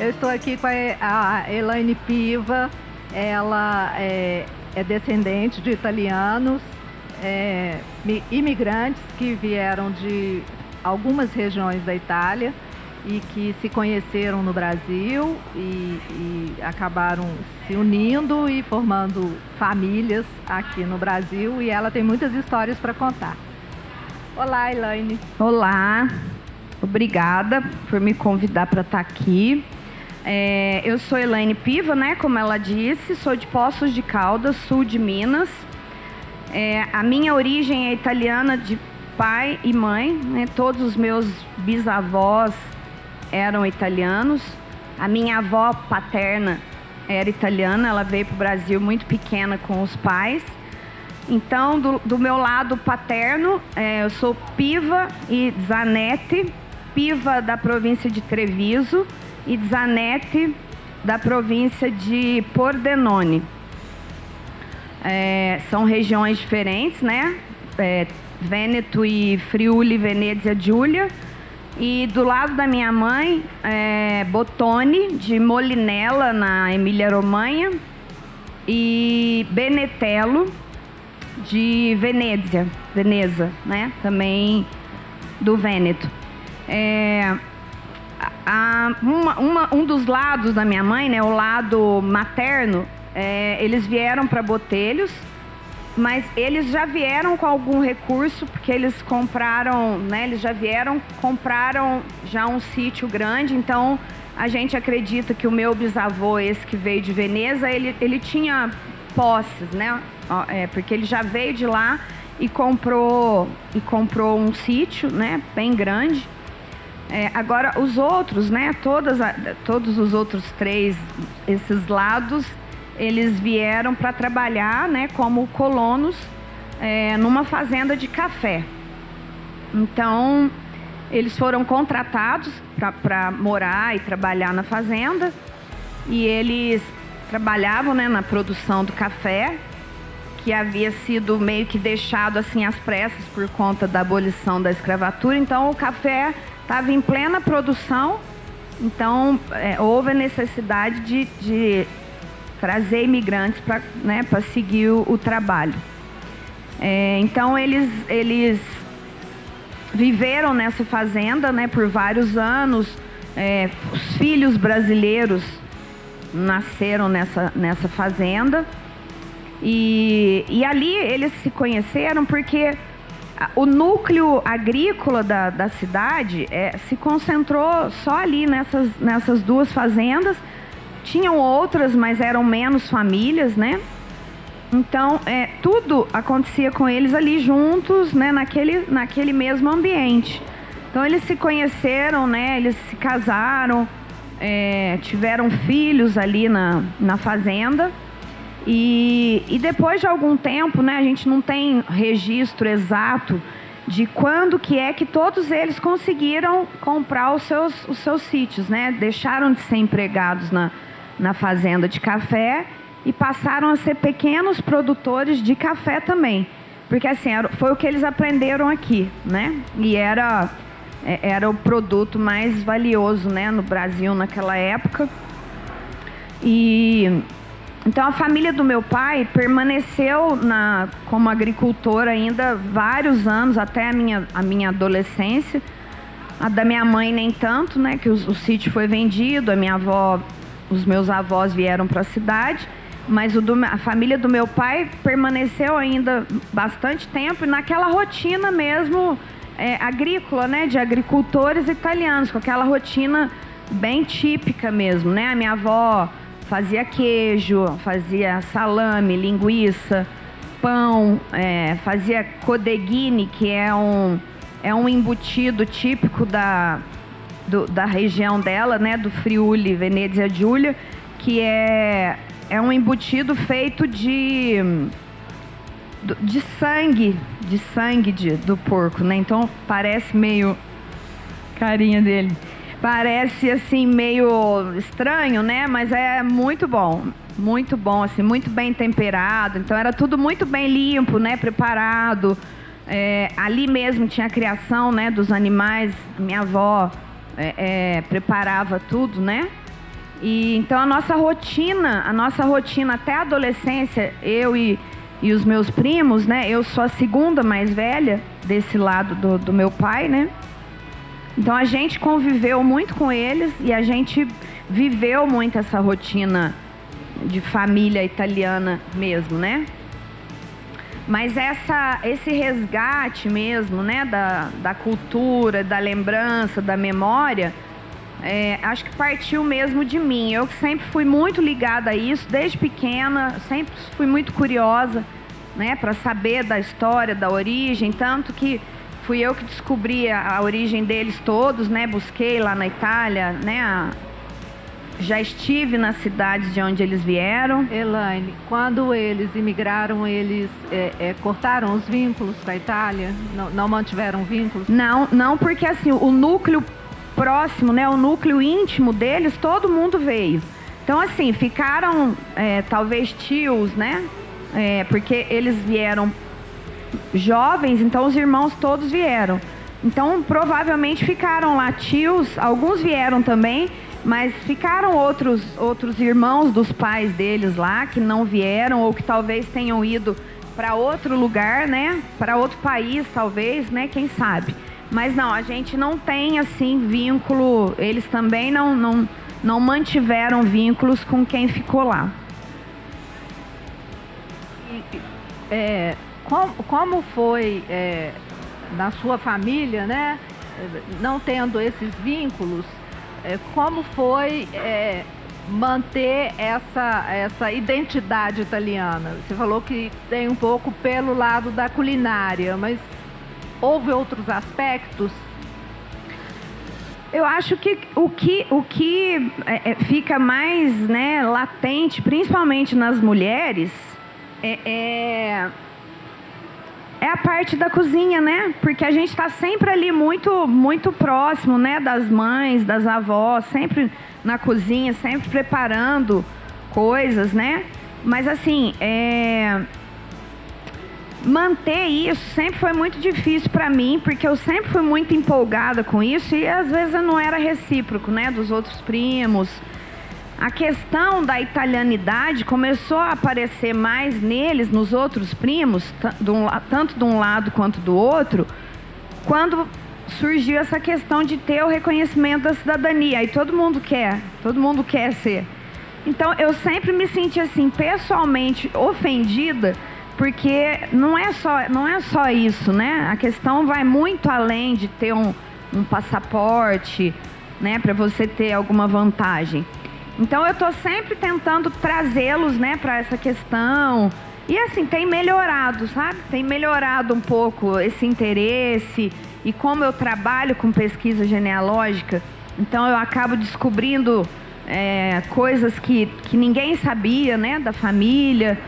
Eu estou aqui com a Elaine Piva. Ela é descendente de italianos, imigrantes que vieram de algumas regiões da Itália e que se conheceram no Brasil e acabaram se unindo e formando famílias aqui no Brasil, e ela tem muitas histórias para contar. Olá, Elaine. Olá, obrigada por me convidar para estar aqui. Eu sou Elaine Piva, né, como ela disse, sou de Poços de Caldas, sul de Minas. A minha origem é italiana de pai e mãe, né? Todos os meus bisavós eram italianos. A minha avó paterna era italiana, ela veio para o Brasil muito pequena com os pais. Então, do meu lado paterno, eu sou Piva e Zanetti, Piva da província de Treviso e Zanetti da província de Pordenone. São regiões diferentes, né? Vêneto e Friuli, Venezia Giulia. E do lado da minha mãe, Bottoni, de Molinella, na Emília-Romanha, e Benetello, de Veneza, né? Também do Vêneto. Um dos lados da minha mãe, né, o lado materno, eles vieram para Botelhos, mas eles já vieram com algum recurso, porque eles compraram, né, compraram já um sítio grande. Então a gente acredita que o meu bisavô, esse que veio de Veneza, ele tinha posses, né, porque ele já veio de lá e comprou um sítio, né, bem grande. Agora os outros, né, todos os outros três, esses lados, eles vieram para trabalhar, né, como colonos, numa fazenda de café. Então, eles foram contratados para morar e trabalhar na fazenda, e eles trabalhavam, né, na produção do café, que havia sido meio que deixado assim às pressas por conta da abolição da escravatura. Então, o café estava em plena produção, então houve a necessidade de trazer imigrantes para, né, para seguir o trabalho. Então eles viveram nessa fazenda, né, por vários anos. Os filhos brasileiros nasceram nessa fazenda, e ali eles se conheceram porque o núcleo agrícola da cidade se concentrou só ali nessas duas fazendas. Tinham outras, mas eram menos famílias, né? Então, tudo acontecia com eles ali juntos, né? Naquele mesmo ambiente. Então, eles se conheceram, né? Eles se casaram, tiveram filhos ali na fazenda. E depois de algum tempo, né? A gente não tem registro exato de quando que todos eles conseguiram comprar os seus sítios, né? Deixaram de ser empregados na fazenda de café e passaram a ser pequenos produtores de café também, porque assim foi o que eles aprenderam aqui, né? E era o produto mais valioso, né, no Brasil naquela época. E então a família do meu pai permaneceu como agricultora ainda vários anos, até a minha adolescência. A da minha mãe nem tanto, né, que o sítio foi vendido. Os meus avós vieram para a cidade, mas a família do meu pai permaneceu ainda bastante tempo naquela rotina mesmo agrícola, né, de agricultores italianos, com aquela rotina bem típica mesmo, né? A minha avó fazia queijo, fazia salame, linguiça, pão, fazia codeghini, que é um embutido típico da região dela, né, do Friuli, Venezia Giulia, que é um embutido feito de sangue do porco, né? Então parece meio, carinha dele, parece assim meio estranho, né? Mas é muito bom, assim, muito bem temperado. Então era tudo muito bem limpo, né? Preparado. Ali mesmo tinha a criação, né, dos animais. Minha avó preparava tudo, né? E então a nossa rotina até a adolescência, eu e os meus primos, né? Eu sou a segunda mais velha desse lado do meu pai, né? Então a gente conviveu muito com eles e a gente viveu muito essa rotina de família italiana mesmo, né? Mas esse resgate mesmo, né, da cultura, da lembrança, da memória, acho que partiu mesmo de mim. Eu sempre fui muito ligada a isso, desde pequena, sempre fui muito curiosa, né, para saber da história, da origem, tanto que fui eu que descobri a origem deles todos, né, busquei lá na Itália, né, já estive nas cidades de onde eles vieram. Elaine, quando eles imigraram, eles cortaram os vínculos com a Itália? Não mantiveram vínculos? Não, porque assim, o núcleo próximo, né, o núcleo íntimo deles, todo mundo veio. Então assim, ficaram talvez tios, né, porque eles vieram jovens, então os irmãos todos vieram. Então provavelmente ficaram lá tios, alguns vieram também, mas ficaram outros irmãos dos pais deles lá que não vieram ou que talvez tenham ido para outro lugar, né? Para outro país, talvez, né? Quem sabe? Mas não, a gente não tem assim vínculo. Eles também não mantiveram vínculos com quem ficou lá. Como foi na sua família, né? Não tendo esses vínculos? Como foi manter essa identidade italiana? Você falou que tem um pouco pelo lado da culinária, mas houve outros aspectos? Eu acho que o que fica mais, né, latente, principalmente nas mulheres, é a parte da cozinha, né? Porque a gente está sempre ali muito, muito próximo, né? Das mães, das avós, sempre na cozinha, sempre preparando coisas, né? Mas assim, manter isso sempre foi muito difícil para mim, porque eu sempre fui muito empolgada com isso e às vezes não era recíproco, né? Dos outros primos. A questão da italianidade começou a aparecer mais neles, nos outros primos, tanto de um lado quanto do outro, quando surgiu essa questão de ter o reconhecimento da cidadania. Aí todo mundo quer ser. Então eu sempre me senti assim, pessoalmente ofendida, porque não é só isso, né? A questão vai muito além de ter um passaporte, né, para você ter alguma vantagem. Então eu estou sempre tentando trazê-los, né, para essa questão. E assim, tem melhorado, sabe? Tem melhorado um pouco esse interesse. E como eu trabalho com pesquisa genealógica, então eu acabo descobrindo coisas que ninguém sabia, né, da família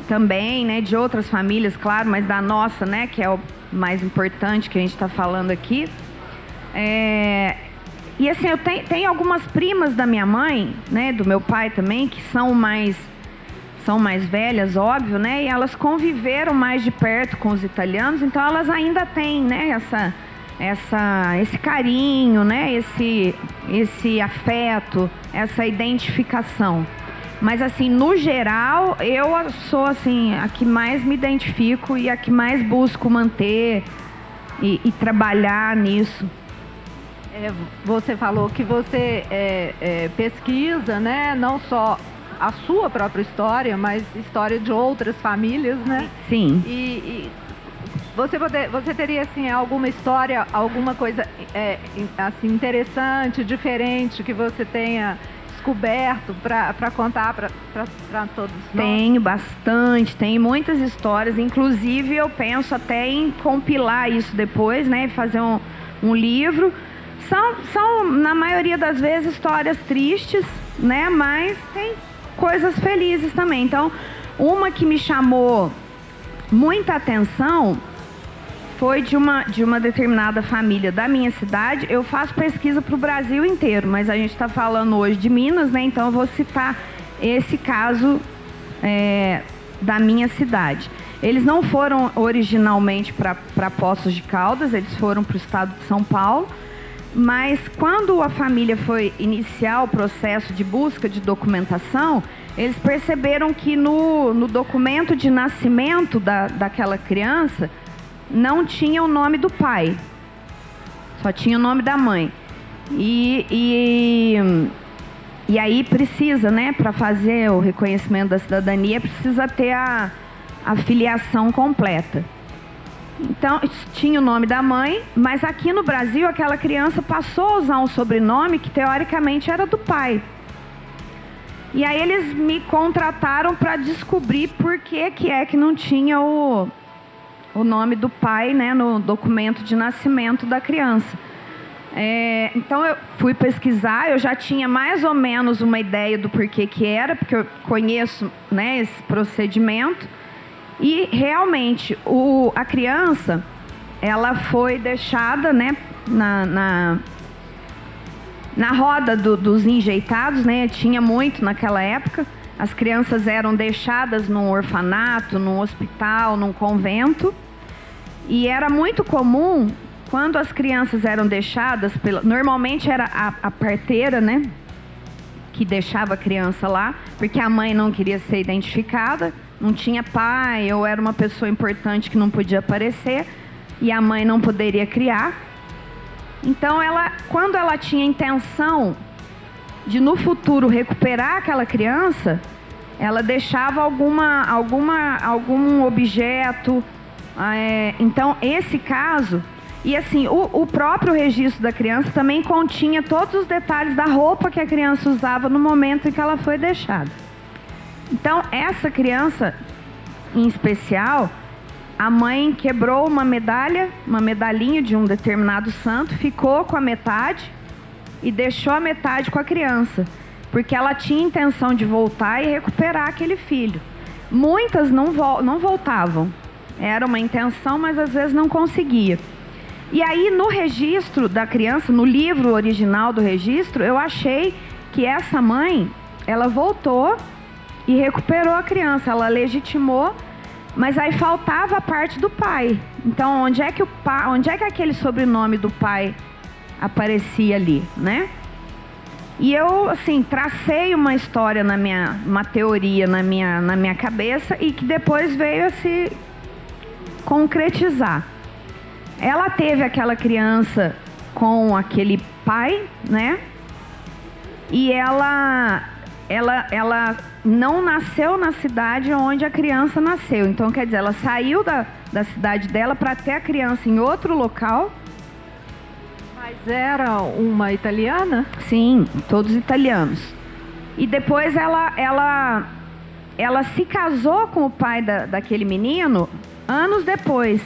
também, né, de outras famílias, claro, mas da nossa, né, que é o mais importante que a gente está falando aqui. E assim, eu tenho algumas primas da minha mãe, né, do meu pai também, que são mais velhas, óbvio, né, e elas conviveram mais de perto com os italianos, então elas ainda têm, né, esse carinho, né, esse afeto, essa identificação. Mas assim, no geral, eu sou assim, a que mais me identifico e a que mais busco manter e trabalhar nisso. Você falou que você pesquisa, né, não só a sua própria história, mas história de outras famílias, né? Sim. E você teria assim alguma história, alguma coisa assim interessante, diferente que você tenha descoberto para contar para todos nós? Tenho bastante, tem muitas histórias. Inclusive eu penso até em compilar isso depois, né, fazer um livro. São, na maioria das vezes, histórias tristes, né? Mas tem coisas felizes também. Então, uma que me chamou muita atenção foi de uma determinada família da minha cidade. Eu faço pesquisa para o Brasil inteiro, mas a gente está falando hoje de Minas, né? Então, eu vou citar esse caso da minha cidade. Eles não foram originalmente para Poços de Caldas, eles foram para o estado de São Paulo. Mas quando a família foi iniciar o processo de busca de documentação, eles perceberam que no documento de nascimento daquela criança não tinha o nome do pai, só tinha o nome da mãe. E aí precisa, né, para fazer o reconhecimento da cidadania, precisa ter a filiação completa. Então, tinha o nome da mãe, mas aqui no Brasil, aquela criança passou a usar um sobrenome que, teoricamente, era do pai. E aí eles me contrataram para descobrir por que não tinha o nome do pai, né, no documento de nascimento da criança. Então, eu fui pesquisar, eu já tinha mais ou menos uma ideia do porquê que era, porque eu conheço, né, esse procedimento. E realmente a criança, ela foi deixada, né, na roda dos enjeitados, né? Tinha muito naquela época. As crianças eram deixadas num orfanato, num hospital, num convento. E era muito comum, quando as crianças eram deixadas, normalmente era a parteira, né, que deixava a criança lá, porque a mãe não queria ser identificada. Não tinha pai, ou era uma pessoa importante que não podia aparecer, e a mãe não poderia criar. Então, quando ela tinha intenção de, no futuro, recuperar aquela criança, ela deixava algum objeto. Então, esse caso... E assim, o próprio registro da criança também continha todos os detalhes da roupa que a criança usava no momento em que ela foi deixada. Então, essa criança, em especial, a mãe quebrou uma medalhinha de um determinado santo, ficou com a metade e deixou a metade com a criança, porque ela tinha intenção de voltar e recuperar aquele filho. Muitas não voltavam, era uma intenção, mas às vezes não conseguia. E aí, no registro da criança, no livro original do registro, eu achei que essa mãe, ela voltou e recuperou a criança, ela legitimou, mas aí faltava a parte do pai. Então, onde é que aquele sobrenome do pai aparecia ali, né? E eu, assim, tracei uma história uma teoria na minha cabeça e que depois veio a se concretizar. Ela teve aquela criança com aquele pai, né? E ela não nasceu na cidade onde a criança nasceu. Então, quer dizer, ela saiu da cidade dela para ter a criança em outro local. Mas era uma italiana? Sim, todos italianos. E depois ela se casou com o pai daquele menino anos depois.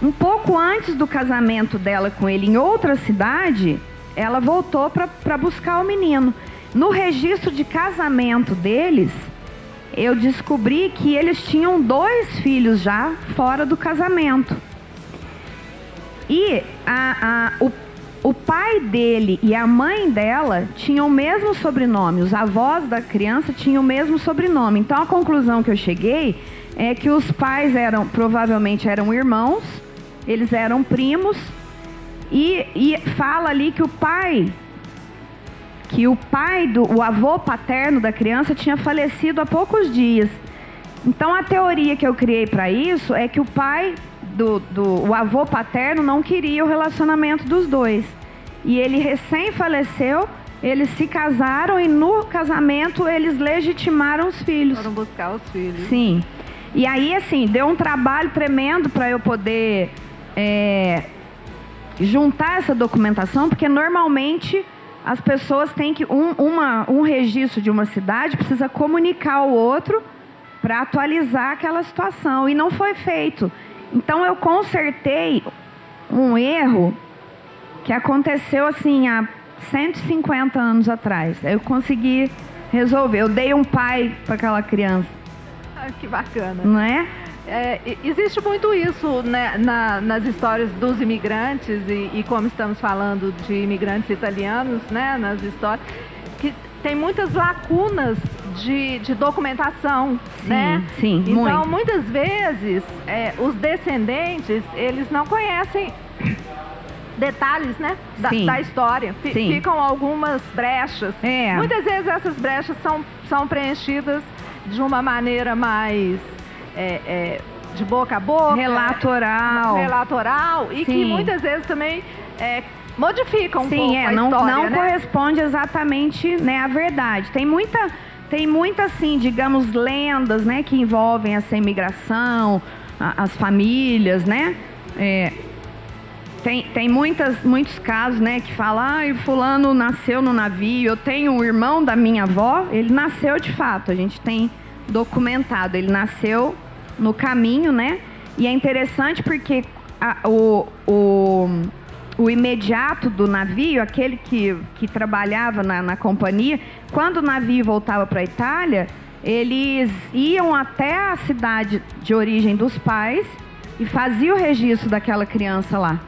Um pouco antes do casamento dela com ele em outra cidade, ela voltou para buscar o menino. No registro de casamento deles, eu descobri que eles tinham 2 filhos já fora do casamento. E o pai dele e a mãe dela tinham o mesmo sobrenome. Os avós da criança tinham o mesmo sobrenome. Então, a conclusão que eu cheguei é que os pais provavelmente eram irmãos, eles eram primos, e fala ali que o avô paterno da criança tinha falecido há poucos dias. Então, a teoria que eu criei para isso é que o pai o avô paterno não queria o relacionamento dos dois. E ele recém faleceu, eles se casaram e no casamento eles legitimaram os filhos. Foram buscar os filhos. Sim. E aí, assim, deu um trabalho tremendo para eu poder juntar essa documentação, porque normalmente as pessoas têm que... Um registro de uma cidade precisa comunicar ao outro para atualizar aquela situação. E não foi feito. Então, eu consertei um erro que aconteceu, assim, há 150 anos atrás. Eu consegui resolver. Eu dei um pai para aquela criança. Que bacana. Não é? Existe muito isso, né, nas histórias dos imigrantes e como estamos falando de imigrantes italianos, né, nas histórias, que tem muitas lacunas de documentação, sim, né? Sim, então, muito. muitas vezes, os descendentes, eles não conhecem detalhes, né, Sim. da história. Sim. Ficam algumas brechas. Muitas vezes essas brechas são preenchidas de uma maneira mais de boca a boca. Relato oral. E Sim. que muitas vezes também modificam um pouco a não, história, não né? corresponde exatamente, né, à verdade. Tem muita, assim, digamos, lendas, né, que envolvem essa imigração, as famílias, né? Tem muitos casos, né, que falam, fulano nasceu no navio. Eu tenho um irmão da minha avó, ele nasceu de fato, a gente tem documentado, ele nasceu no caminho, né? E é interessante porque o imediato do navio, aquele que trabalhava na companhia, quando o navio voltava para a Itália, eles iam até a cidade de origem dos pais e faziam o registro daquela criança lá.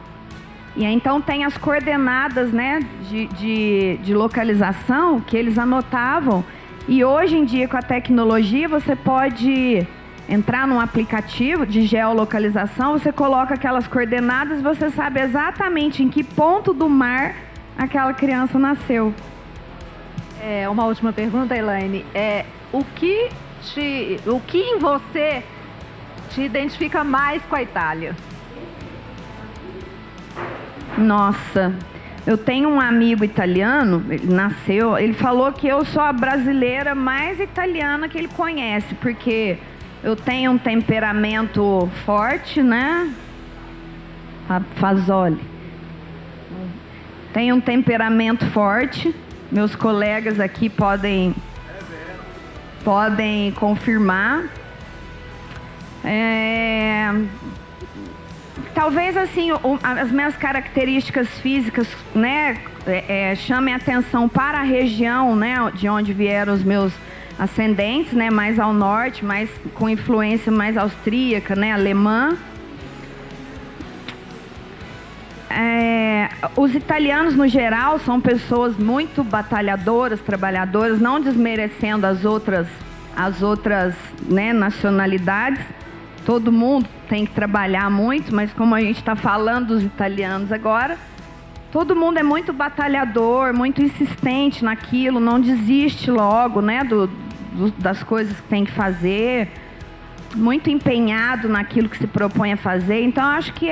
E aí, então tem as coordenadas, né, de localização que eles anotavam. E hoje em dia, com a tecnologia, você pode entrar num aplicativo de geolocalização, você coloca aquelas coordenadas, você sabe exatamente em que ponto do mar aquela criança nasceu. Uma última pergunta, Elaine. O que em você te identifica mais com a Itália? Nossa, eu tenho um amigo italiano, ele falou que eu sou a brasileira mais italiana que ele conhece, porque eu tenho um temperamento forte, né? A Fazoli. Tenho um temperamento forte. Meus colegas aqui podem confirmar. Talvez assim as minhas características físicas, né, chamem atenção para a região, né, de onde vieram os meus ascendentes, né, mais ao norte, mais com influência mais austríaca, né, alemã. Os italianos no geral são pessoas muito batalhadoras, trabalhadoras, não desmerecendo as outras, né, nacionalidades. Todo mundo tem que trabalhar muito, mas como a gente está falando dos italianos agora, todo mundo é muito batalhador, muito insistente naquilo, não desiste logo, né, das coisas que tem que fazer, muito empenhado naquilo que se propõe a fazer. Então acho que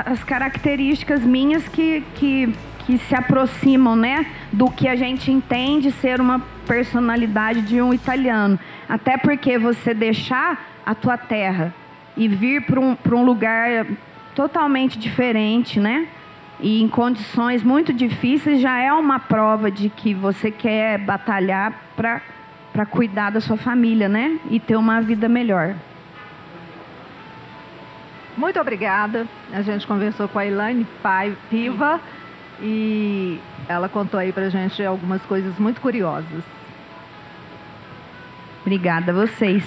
as características minhas que se aproximam, né, do que a gente entende ser uma personalidade de um italiano. Até porque você deixar a tua terra e vir para um lugar totalmente diferente, né, e em condições muito difíceis, já é uma prova de que você quer batalhar para cuidar da sua família, né, e ter uma vida melhor. Muito obrigada. A gente conversou com a Elaine Piva e ela contou aí pra gente algumas coisas muito curiosas. Obrigada a vocês.